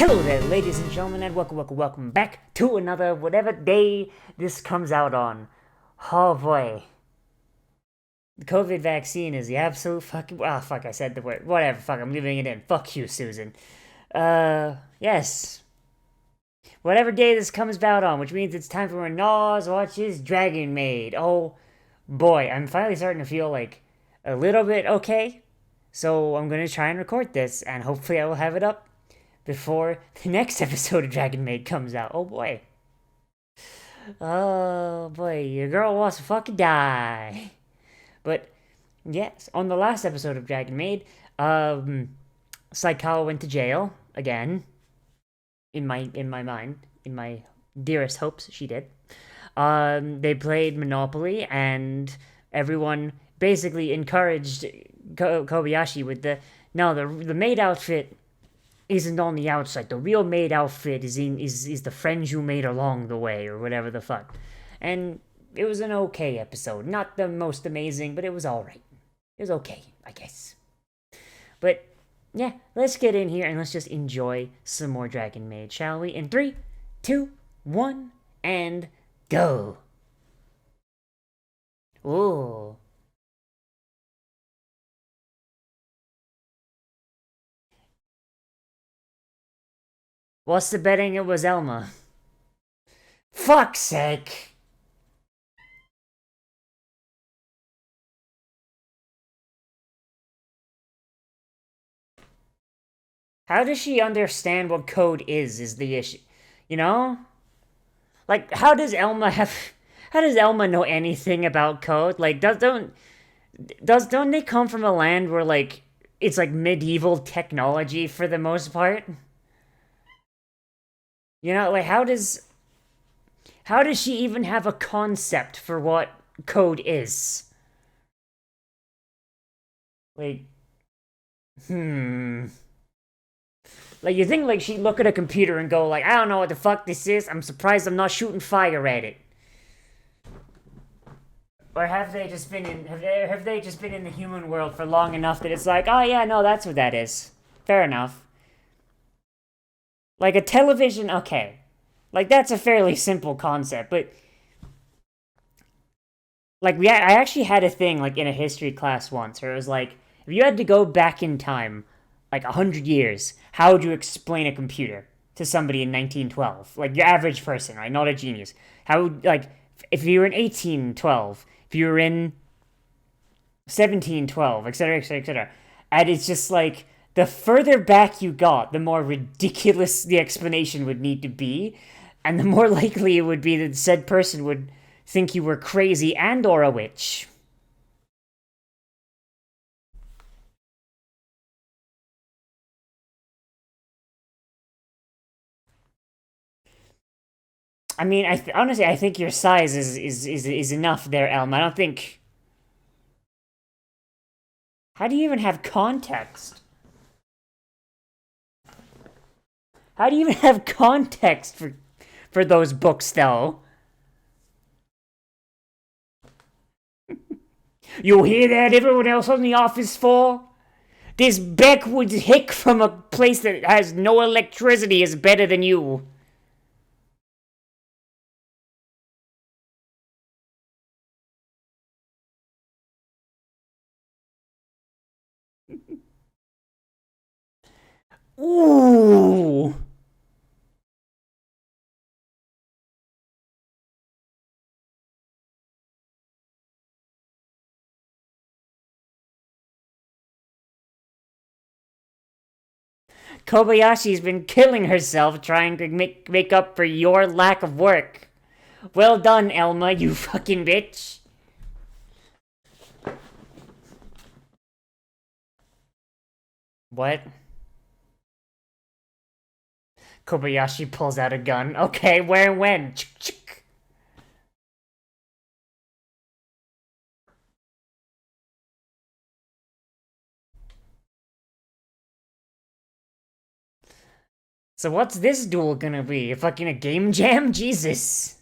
Hello there, ladies and gentlemen, and welcome back to another whatever day this comes out on. Oh boy. The COVID vaccine is the absolute fucking... fuck, I said the word. Whatever, fuck, I'm leaving it in. Fuck you, Susan. Yes. Whatever day this comes out on, which means it's time for Nozz watches Dragon Maid. Oh boy, I'm finally starting to feel like a little bit okay. So I'm gonna try and record this, and hopefully I will have it up before the next episode of Dragon Maid comes out. Oh boy. Oh boy, your girl wants to fucking die. But yes, on the last episode of Dragon Maid, Saikawa went to jail again. In my mind, in my dearest hopes, she did. They played Monopoly, and everyone basically encouraged Kobayashi with the maid outfit isn't on the outside. The real maid outfit is the friends you made along the way, or whatever the fuck. And it was an okay episode. Not the most amazing, but it was alright. It was okay, I guess. But yeah, let's get in here and let's just enjoy some more Dragon Maid, shall we? In 3, 2, 1, and go. Ooh. What's the betting it was Elma? Fuck's sake! How does she understand what code is the issue? You know? Like, how does Elma know anything about code? Like, don't they come from a land where, like, it's like medieval technology for the most part? You know, like, how does she even have a concept for what code is? Like, Like, you think, like, she'd look at a computer and go, like, I don't know what the fuck this is. I'm surprised I'm not shooting fire at it. Or have they just been in the human world for long enough that it's like, oh yeah, no, that's what that is. Fair enough. Like a television, okay. Like, that's a fairly simple concept, but like, I actually had a thing, like, in a history class once, where it was like, if you had to go back in time, like, 100 years, how would you explain a computer to somebody in 1912? Like, your average person, right? Not a genius. How would, like, if you were in 1812, if you were in 1712, etc., etc., etc. And it's just like, the further back you got, the more ridiculous the explanation would need to be, and the more likely it would be that said person would think you were crazy and or a witch. I mean, honestly, I think your size is enough there, Elm. I don't think... How do you even have context? How do you even have context for those books, though? You hear that, everyone else on the office floor? This backwoods hick from a place that has no electricity is better than you. Ooh. Kobayashi's been killing herself trying to make up for your lack of work. Well done, Elma, you fucking bitch. What? Kobayashi pulls out a gun. Okay, where and when? So what's this duel gonna be? Fucking a game jam? Jesus.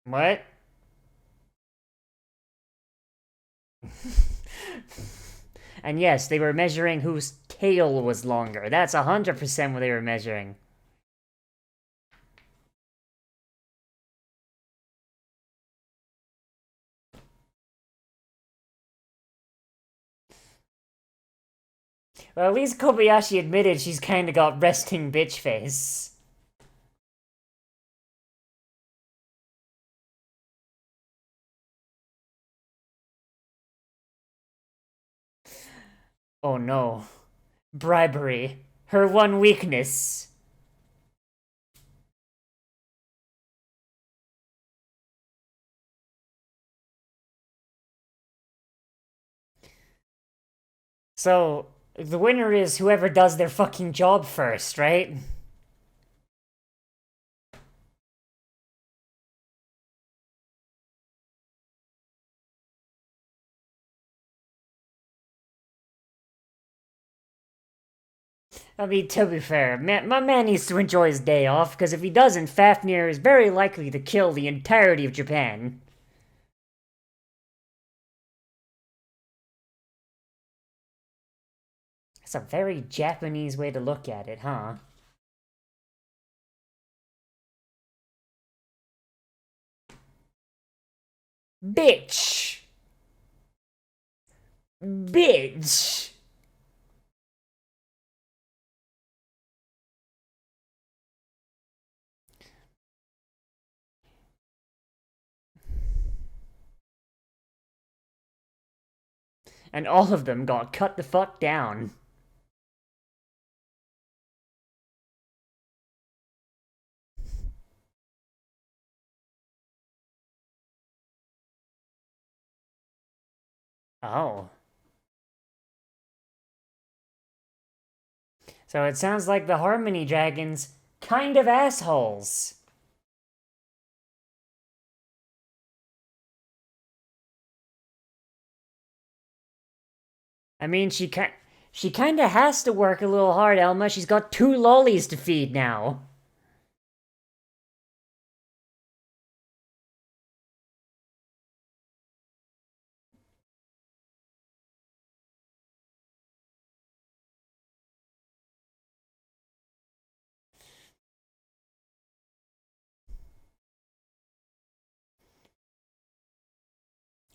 What? And yes, they were measuring whose tail was longer. That's 100% what they were measuring. Well, at least Kobayashi admitted she's kinda got resting bitch face. Oh no. Bribery. Her one weakness. So, the winner is whoever does their fucking job first, right? I mean, to be fair, my man needs to enjoy his day off, because if he doesn't, Fafnir is very likely to kill the entirety of Japan. That's a very Japanese way to look at it, huh? Bitch! Bitch! And all of them got cut the fuck down. Oh. So it sounds like the Harmony Dragons kind of assholes. I mean, she kind of has to work a little hard, Elma. She's got 2 lollies to feed now.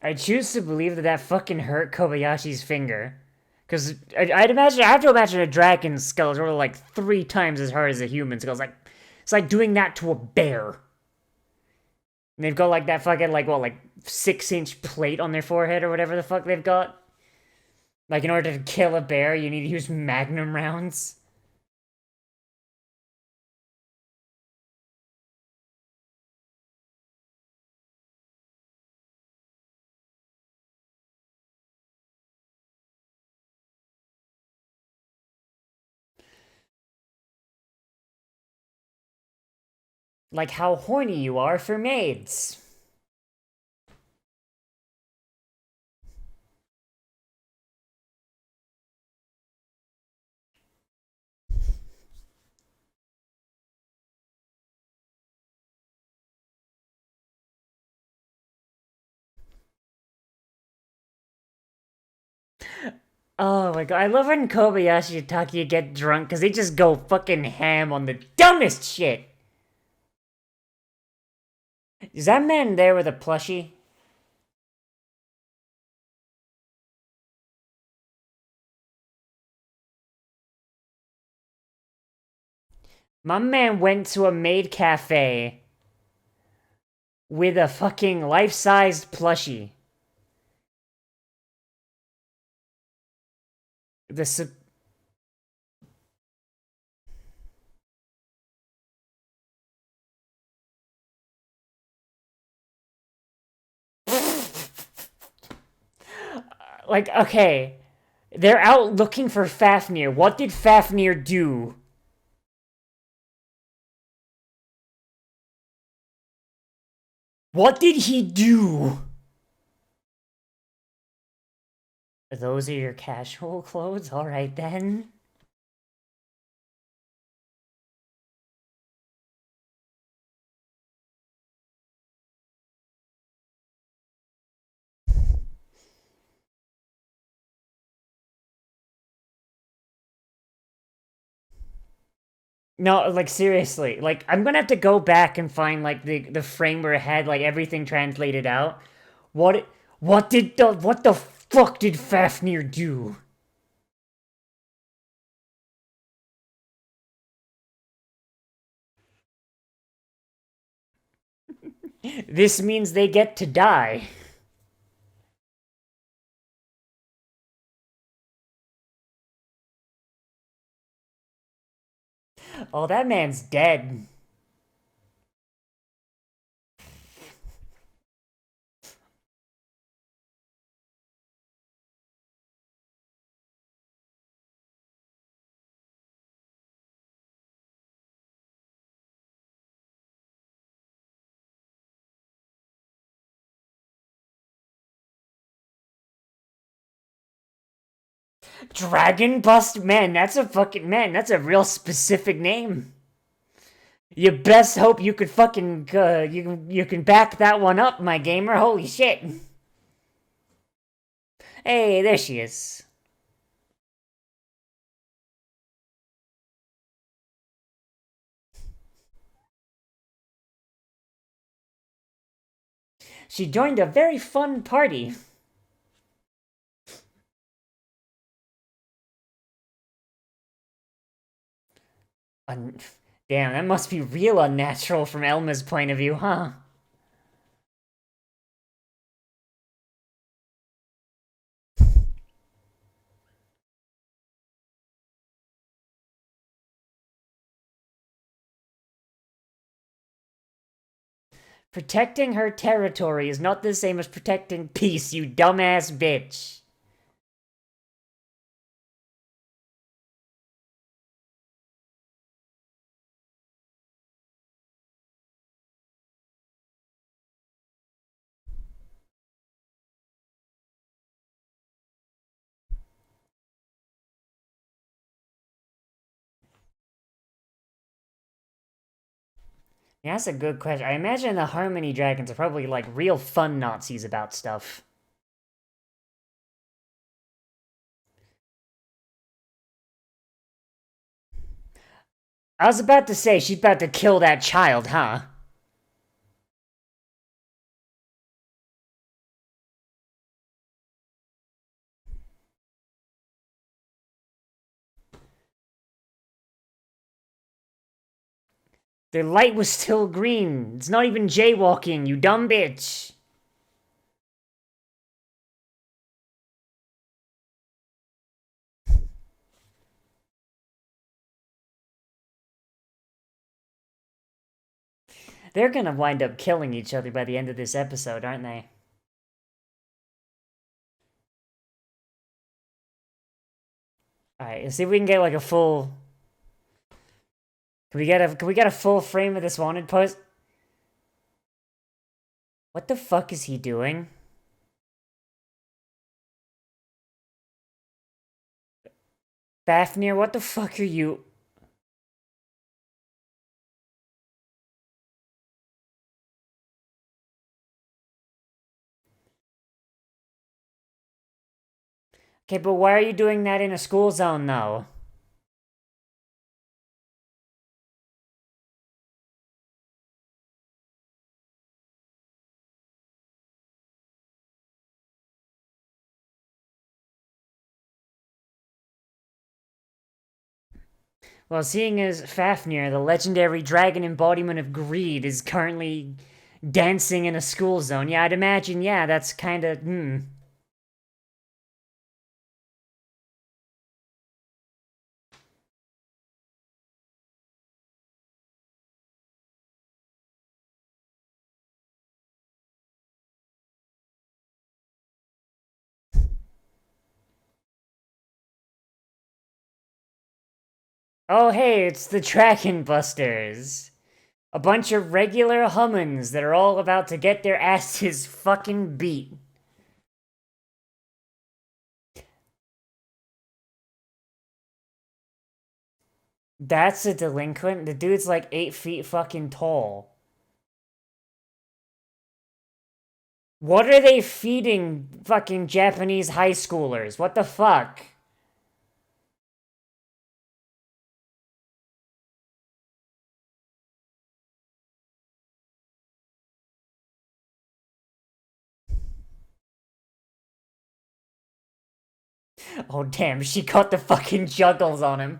I choose to believe that that fucking hurt Kobayashi's finger. Because I have to imagine a dragon's skull is sort of like 3 times as hard as a human skull. It's like doing that to a bear. And they've got like that fucking, like, what, like 6-inch plate on their forehead or whatever the fuck they've got. Like, in order to kill a bear, you need to use magnum rounds. Like how horny you are for maids. Oh my god, I love when Kobayashi and Takia get drunk because they just go fucking ham on the dumbest shit. Is that man there with a plushie? My man went to a maid cafe with a fucking life-sized plushie. The like, okay, they're out looking for Fafnir. What did Fafnir do? What did he do? Those are your casual clothes? Alright then. No, like seriously. Like I'm gonna have to go back and find like the frame where it had like everything translated out. What what the fuck did Fafnir do? This means they get to die. Oh, that man's dead. Dragon Bust? Man, that's a fucking man. That's a real specific name. You best hope you could fucking you can back that one up, my gamer. Holy shit! Hey, there she is. She joined a very fun party. Damn, that must be real unnatural from Elma's point of view, huh? Protecting her territory is not the same as protecting peace, you dumbass bitch. Yeah, that's a good question. I imagine the Harmony Dragons are probably like real fun Nazis about stuff. I was about to say, she's about to kill that child, huh? The light was still green. It's not even jaywalking, you dumb bitch. They're gonna wind up killing each other by the end of this episode, aren't they? Alright, let's see if we can get like a full... Can we get a full frame of this wanted post? What the fuck is he doing? Fafnir, what the fuck are you... Okay, but why are you doing that in a school zone, though? Well, seeing as Fafnir, the legendary dragon embodiment of greed, is currently dancing in a school zone, yeah, I'd imagine, yeah, that's kinda, Oh, hey, it's the Dragon Busters. A bunch of regular hummins that are all about to get their asses fucking beat. That's a delinquent? The dude's like 8 feet fucking tall. What are they feeding fucking Japanese high schoolers? What the fuck? Oh, damn, she got the fucking juggles on him.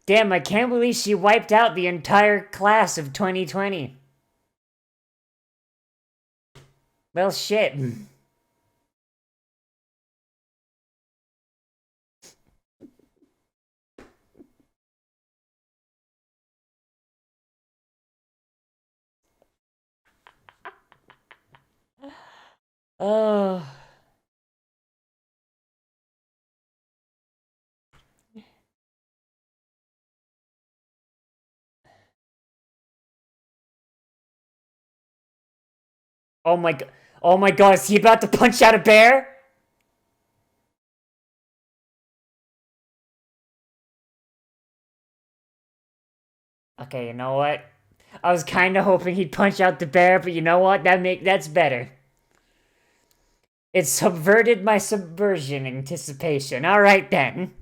Damn, I can't believe she wiped out the entire class of 2020. Well, shit. Oh. Oh my god. Oh my god, is he about to punch out a bear? Okay, you know what? I was kind of hoping he'd punch out the bear, but you know what? That's better. It subverted my subversion anticipation. All right then.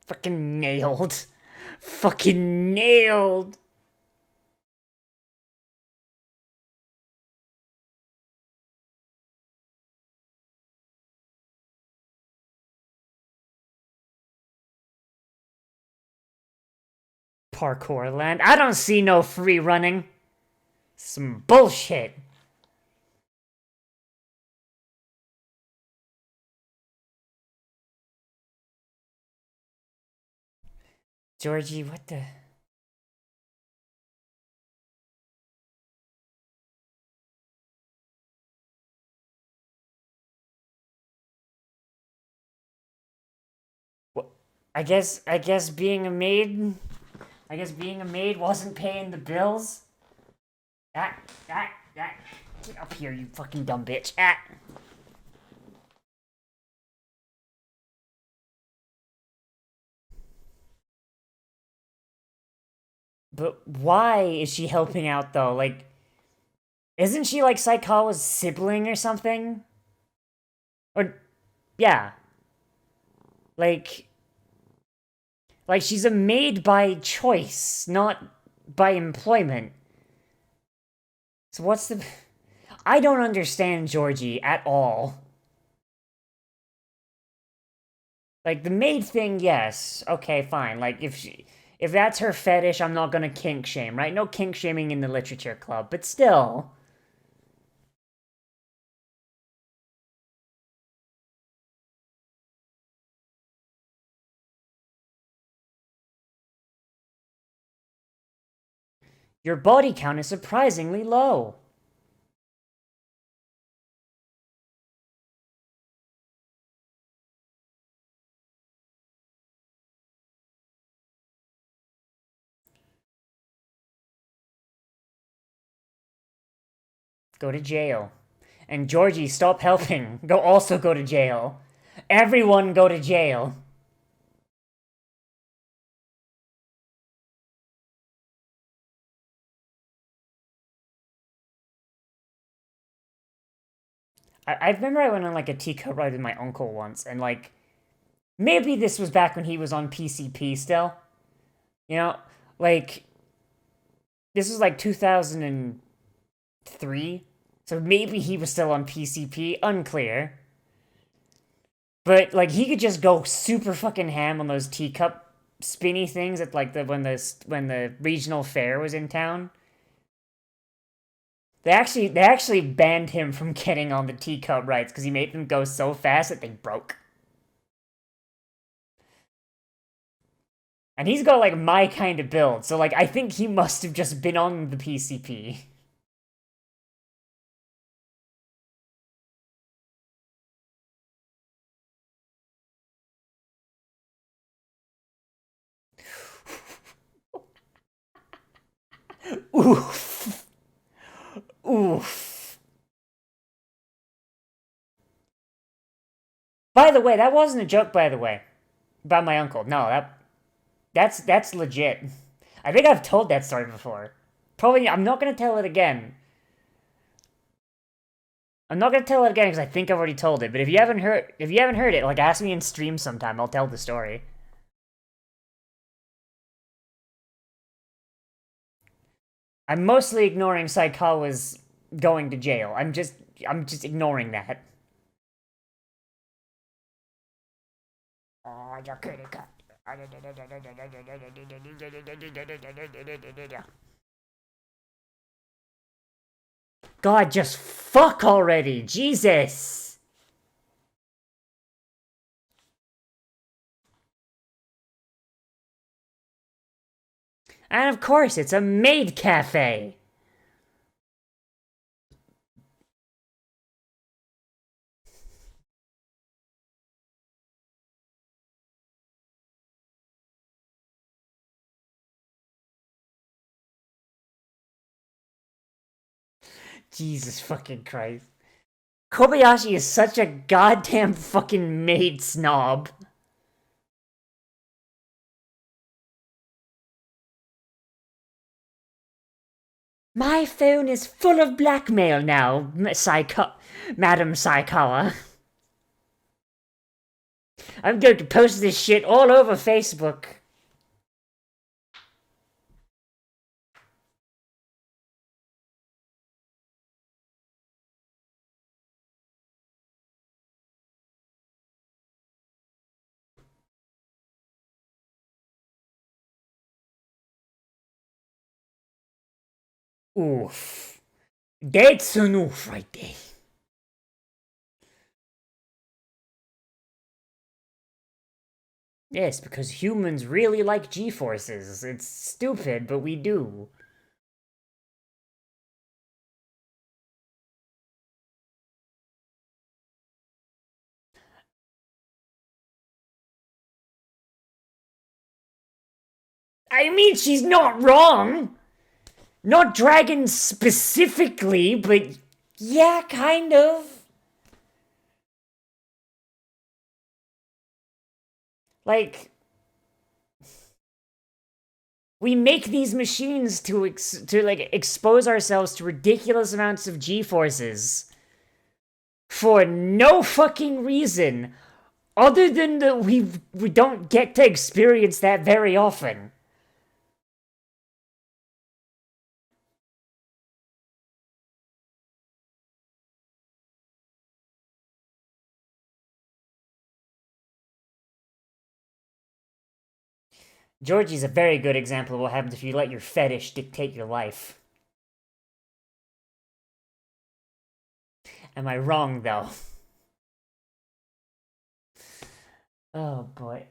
Fucking nailed. Fucking nailed. Parkour land. I don't see no free running. Some bullshit. Georgie, what the... What? I guess being a maid... I guess being a maid wasn't paying the bills? Ah. Get up here, you fucking dumb bitch. Ah. But why is she helping out, though? Like, isn't she, like, Saikawa's sibling or something? Or, yeah. Like, she's a maid by choice, not by employment. So what's the... I don't understand Georgie at all. Like, the maid thing, yes. Okay, fine. Like, if that's her fetish, I'm not gonna kink shame, right? No kink shaming in the literature club, but still. Your body count is surprisingly low. Go to jail. And Georgie, stop helping. Also go to jail. Everyone go to jail. I remember I went on like a teacup ride with my uncle once, and like maybe this was back when he was on PCP still. You know, like this was like 2003, so maybe he was still on PCP, unclear. But like he could just go super fucking ham on those teacup spinny things at like when the regional fair was in town. They actually banned him from getting on the teacup rides because he made them go so fast that they broke. And he's got like my kind of build, so like I think he must have just been on the PCP. Oof. Oof. By the way, that wasn't a joke, by the way. About my uncle. No, that's legit. I think I've told that story before. Probably, I'm not gonna tell it again. I'm not gonna tell it again because I think I've already told it. But if you haven't heard it, like ask me in stream sometime. I'll tell the story. I'm mostly ignoring Saikawa's going to jail. I'm just ignoring that. Oh, you could have got. God, just fuck already! Jesus! And of course, it's a maid cafe! Jesus fucking Christ. Kobayashi is such a goddamn fucking maid snob. My phone is full of blackmail now, Madam Saikawa. I'm going to post this shit all over Facebook. Oof. That's an oof right there. Yes, because humans really like G-forces. It's stupid, but we do. I mean, she's not wrong! Not dragons specifically, but yeah, kind of. Like, we make these machines to expose ourselves to ridiculous amounts of G-forces for no fucking reason other than that we don't get to experience that very often. Georgie's a very good example of what happens if you let your fetish dictate your life. Am I wrong, though? Oh boy.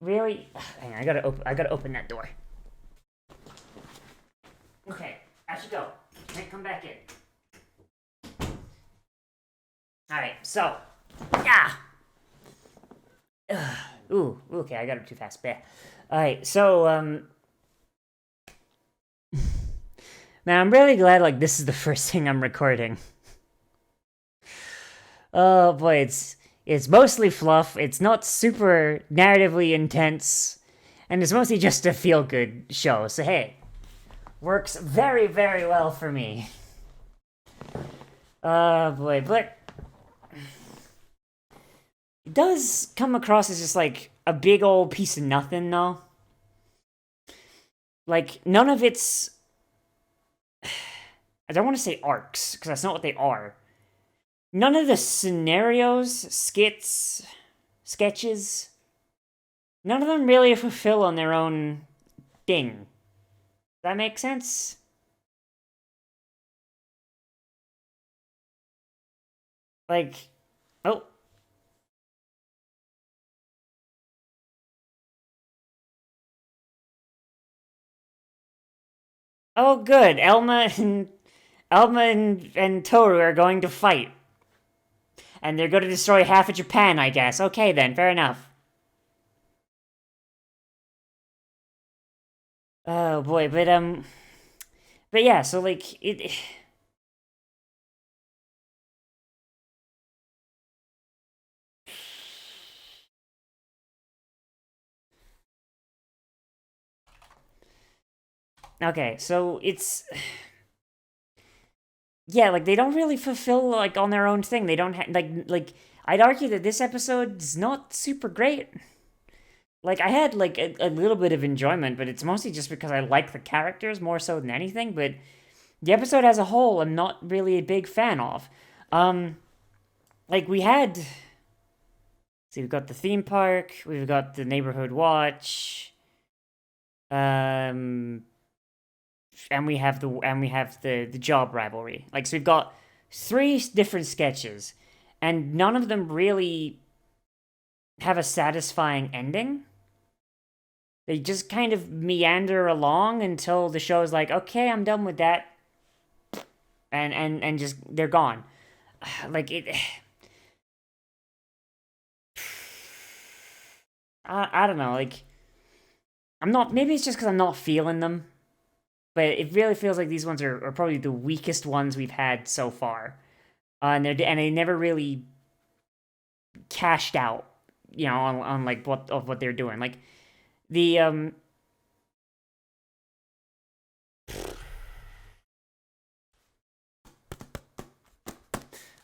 Really? Hang on, I gotta open that door. Okay, I should go. Can't come back in. Alright, so. Yeah! Ooh, okay, I got it too fast. Alright, so, man, I'm really glad, like, this is the first thing I'm recording. Oh boy, it's mostly fluff, it's not super narratively intense, and it's mostly just a feel-good show, so hey. Works very, very well for me. Boy, but it does come across as just like a big old piece of nothing, though. Like, none of its. I don't want to say arcs, because that's not what they are. None of the scenarios, sketches, none of them really fulfill on their own thing. Does that make sense? Like, oh. Oh, good. Elma and Toru are going to fight. And they're going to destroy half of Japan, I guess. Okay, then. Fair enough. Oh, boy. But yeah, so, like, it... Okay, so it's yeah, like they don't really fulfill like on their own thing. They don't like I'd argue that this episode's not super great. Like I had like a little bit of enjoyment, but it's mostly just because I like the characters more so than anything. But the episode as a whole, I'm not really a big fan of. Um, like we had, see, we've got the theme park, we've got the neighborhood watch, um, and we have the job rivalry. Like so, we've got three different sketches, and none of them really have a satisfying ending. They just kind of meander along until the show's like, okay, I'm done with that, and just they're gone. Like it, I don't know. Like I'm not. Maybe it's just because I'm not feeling them, but it really feels like these ones are probably the weakest ones we've had so far, and they never really cashed out, on like what they're doing. Like the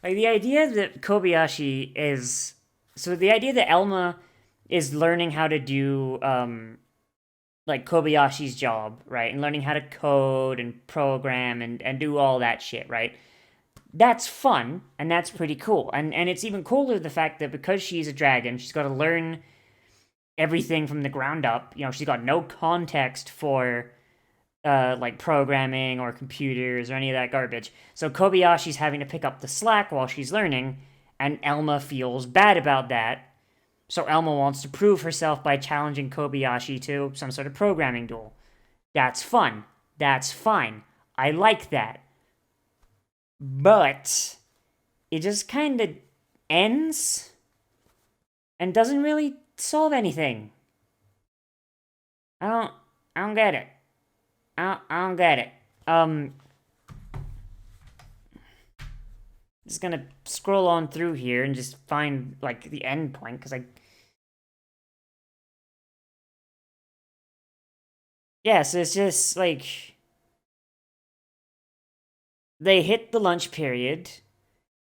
like the idea that Kobayashi is so the idea that Elma is learning how to do like Kobayashi's job, right? And learning how to code and program and do all that shit, right? That's fun and that's pretty cool. And it's even cooler the fact that because she's a dragon, she's got to learn everything from the ground up. She's got no context for like programming or computers or any of that garbage. So Kobayashi's having to pick up the slack while she's learning, and Elma feels bad about that. So Elma wants to prove herself by challenging Kobayashi to some sort of programming duel. That's fun. That's fine. I like that. But it just kind of ends and doesn't really solve anything. I don't get it. I don't get it. Just gonna scroll on through here and just find like the end point because yeah, so it's just like they hit the lunch period.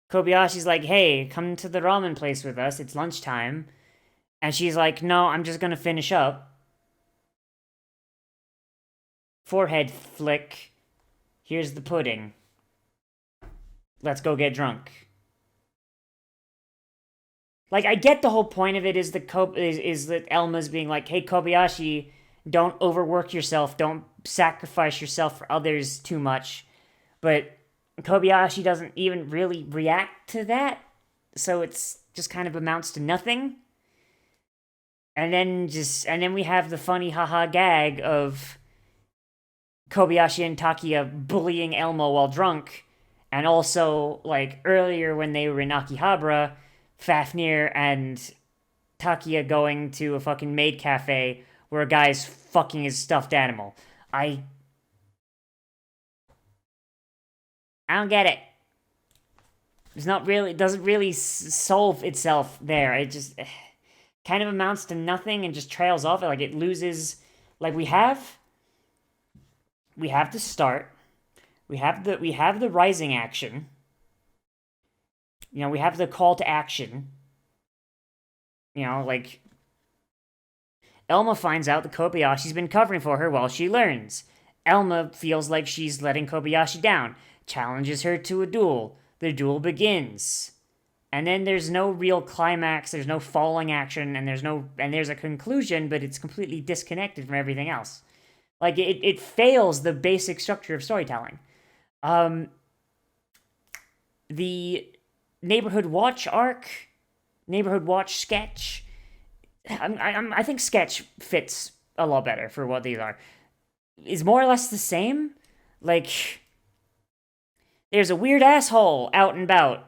Kobayashi's like, hey, come to the ramen place with us. It's lunchtime. And she's like, no, I'm just gonna finish up. Forehead flick. Here's the pudding. Let's go get drunk. Like, I get the whole point of it is that Elma's being like, hey, Kobayashi, don't overwork yourself. Don't sacrifice yourself for others too much. But Kobayashi doesn't even really react to that. So it's just kind of amounts to nothing. And then we have the funny haha gag of Kobayashi and Takia bullying Elmo while drunk. And also, like, earlier when they were in Akihabara, Fafnir and Takia going to a fucking maid cafe where a guy's fucking his stuffed animal. I don't get it. It doesn't really solve itself there. It just kind of amounts to nothing and just trails off. Like it loses. Like we have the start. We have the rising action. We have the call to action. Like Elma finds out that Kobayashi's been covering for her while she learns. Elma feels like she's letting Kobayashi down, challenges her to a duel. The duel begins. And then there's no real climax, there's no falling action, and there's a conclusion, but it's completely disconnected from everything else. Like it fails the basic structure of storytelling. The neighborhood watch sketch. I think sketch fits a lot better for what these are. Is more or less the same. Like, there's a weird asshole out and about.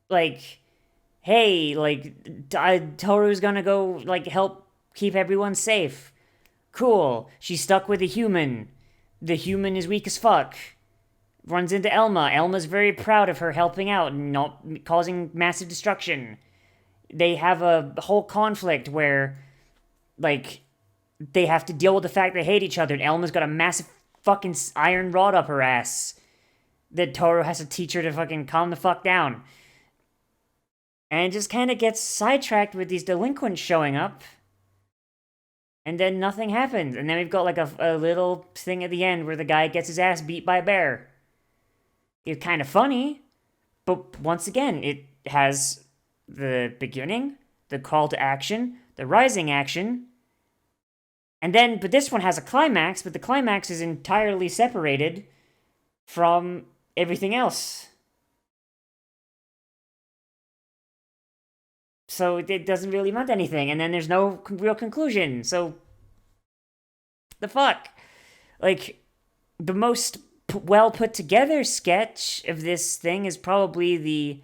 Like, hey, like, Toru's gonna go, like, help keep everyone safe. Cool. She's stuck with a human. The human is weak as fuck. Runs into Elma. Elma's very proud of her helping out and not causing massive destruction. They have a whole conflict where, like, they have to deal with the fact they hate each other, and Elma's got a massive fucking iron rod up her ass that Toru has to teach her to fucking calm the fuck down. And it just kind of gets sidetracked with these delinquents showing up. And then nothing happens. And then we've got like a little thing at the end where the guy gets his ass beat by a bear. It's kind of funny, but once again, it has the beginning, the call to action, the rising action, and then, but this one has a climax, but the climax is entirely separated from everything else. So it doesn't really amount to anything, and then there's no real conclusion, so the fuck? Like, the most well put together sketch of this thing is probably the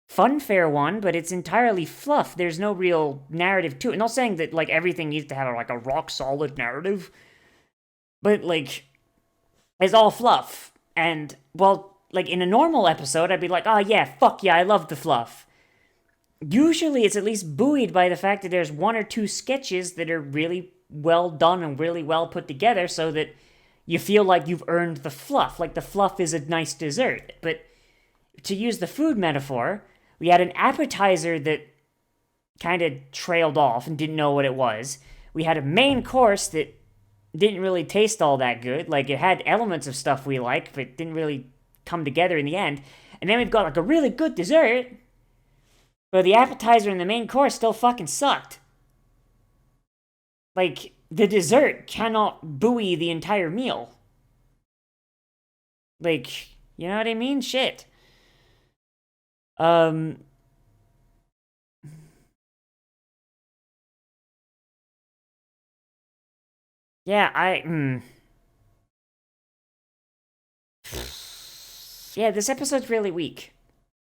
funfair one, but it's entirely fluff. There's no real narrative to it. I'm not saying that like everything needs to have like a rock solid narrative, but like it's all fluff. And well, like in a normal episode, I'd be like, oh yeah, fuck yeah, I love the fluff. Usually it's at least buoyed by the fact that there's one or two sketches that are really well done and really well put together so that you feel like you've earned the fluff. Like the fluff is a nice dessert. But to use the food metaphor, we had an appetizer that kind of trailed off and didn't know what it was. We had a main course that didn't really taste all that good. Like, it had elements of stuff we like, but didn't really come together in the end. And then we've got, like, a really good dessert, but the appetizer and the main course still fucking sucked. Like, the dessert cannot buoy the entire meal. Like, you know what I mean? Shit. Yeah, Yeah, this episode's really weak.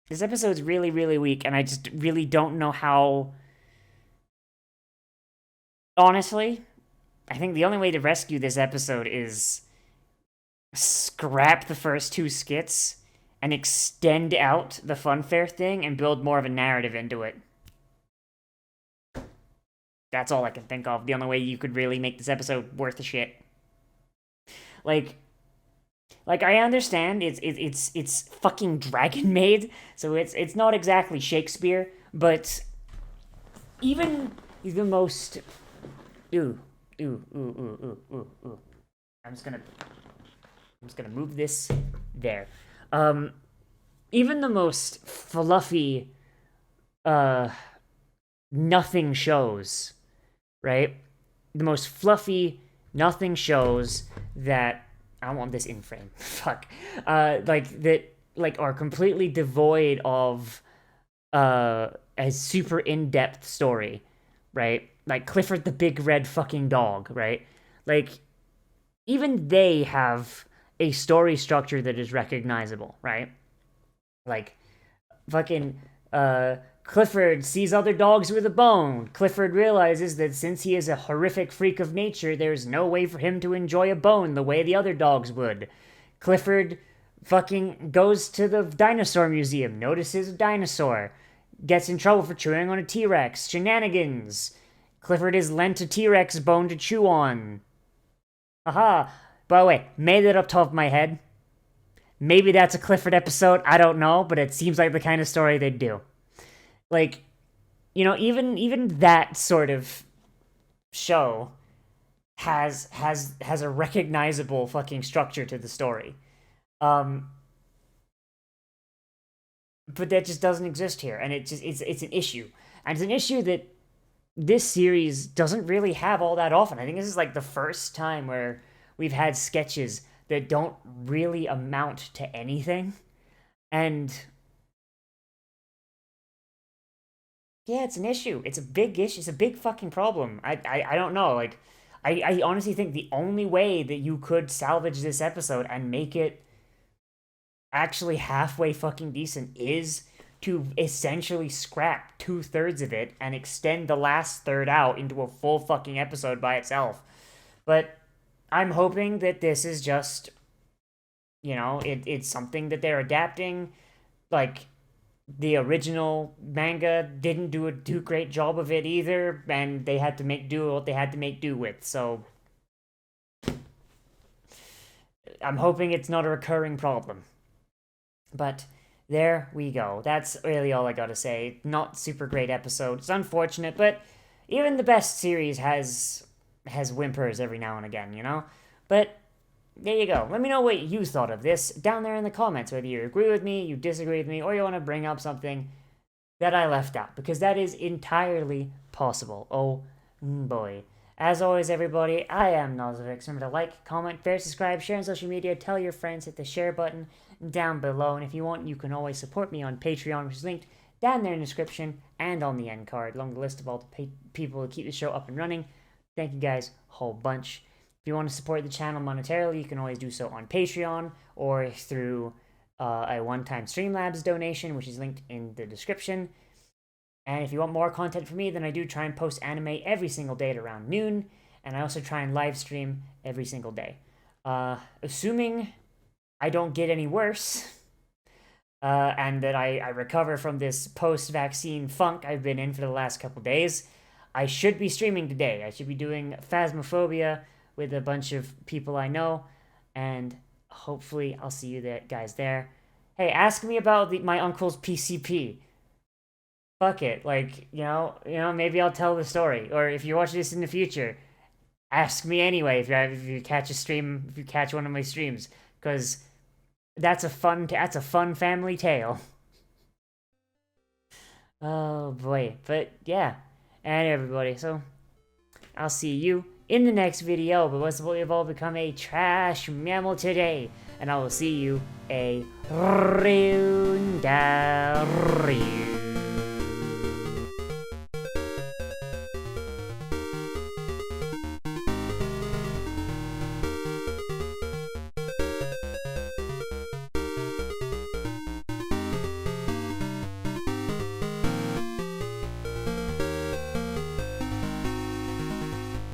This episode's really, really weak, and I just really don't know how... Honestly, I think the only way to rescue this episode is scrap the first two skits and extend out the funfair thing and build more of a narrative into it. That's all I can think of. The only way you could really make this episode worth a shit. Like I understand it's fucking Dragon Maid, so it's not exactly Shakespeare, but even the most ooh. I'm just gonna move this there. Even the most fluffy nothing shows, right? The most fluffy nothing shows that I don't want this in frame. Fuck. Like that like are completely devoid of a super in-depth story, right? Like Clifford the Big Red fucking Dog, right? Like even they have a story structure that is recognizable, right? Like fucking Clifford sees other dogs with a bone. Clifford realizes that since he is a horrific freak of nature, there's no way for him to enjoy a bone the way the other dogs would. Clifford fucking goes to the dinosaur museum, notices a dinosaur, gets in trouble for chewing on a T-Rex. Shenanigans. Clifford is lent a T-Rex bone to chew on. Aha. By the way, made it up top of my head. Maybe that's a Clifford episode, I don't know, but it seems like the kind of story they'd do. Like, you know, even that sort of show has a recognizable fucking structure to the story. But that just doesn't exist here, and it's an issue. And it's an issue that this series doesn't really have all that often. I think this is like the first time where we've had sketches that don't really amount to anything. And yeah, it's an issue. It's a big issue. It's a big fucking problem. I don't know. Like, I honestly think the only way that you could salvage this episode and make it actually halfway fucking decent is to essentially scrap 2/3 of it and extend the last third out into a full fucking episode by itself. But I'm hoping that this is just, you know, it's something that they're adapting. Like, the original manga didn't do a too great job of it either, and they had to make do what they had to make do with. So I'm hoping it's not a recurring problem. But there we go. That's really all I gotta say. Not super great episode. It's unfortunate, but even the best series has whimpers every now and again, you know? But there you go. Let me know what you thought of this down there in the comments, whether you agree with me, you disagree with me, or you want to bring up something that I left out, because that is entirely possible. Oh boy. As always, everybody, I am Nozz. Remember to like, comment, fair, subscribe, share on social media, tell your friends, hit the share button down below, and if you want, you can always support me on Patreon, which is linked down there in the description and on the end card, along the list of all the people who keep the show up and running. Thank you guys a whole bunch. If you want to support the channel monetarily, you can always do so on Patreon or through a one-time Streamlabs donation, which is linked in the description. And if you want more content from me, then I do try and post anime every single day at around noon, and I also try and live stream every single day. Assuming I don't get any worse, and that I recover from this post-vaccine funk I've been in for the last couple days, I should be streaming today. I should be doing Phasmophobia with a bunch of people I know, and hopefully I'll see you guys there. Hey, ask me about my uncle's PCP. Fuck it, like, you know, maybe I'll tell the story. Or if you watch this in the future, ask me anyway if you catch a stream, if you catch one of my streams, because that's a fun family tale. Oh boy, but yeah, and everybody, so I'll see you in the next video, but most of all, you've all become a trash mammal today, and I will see you a real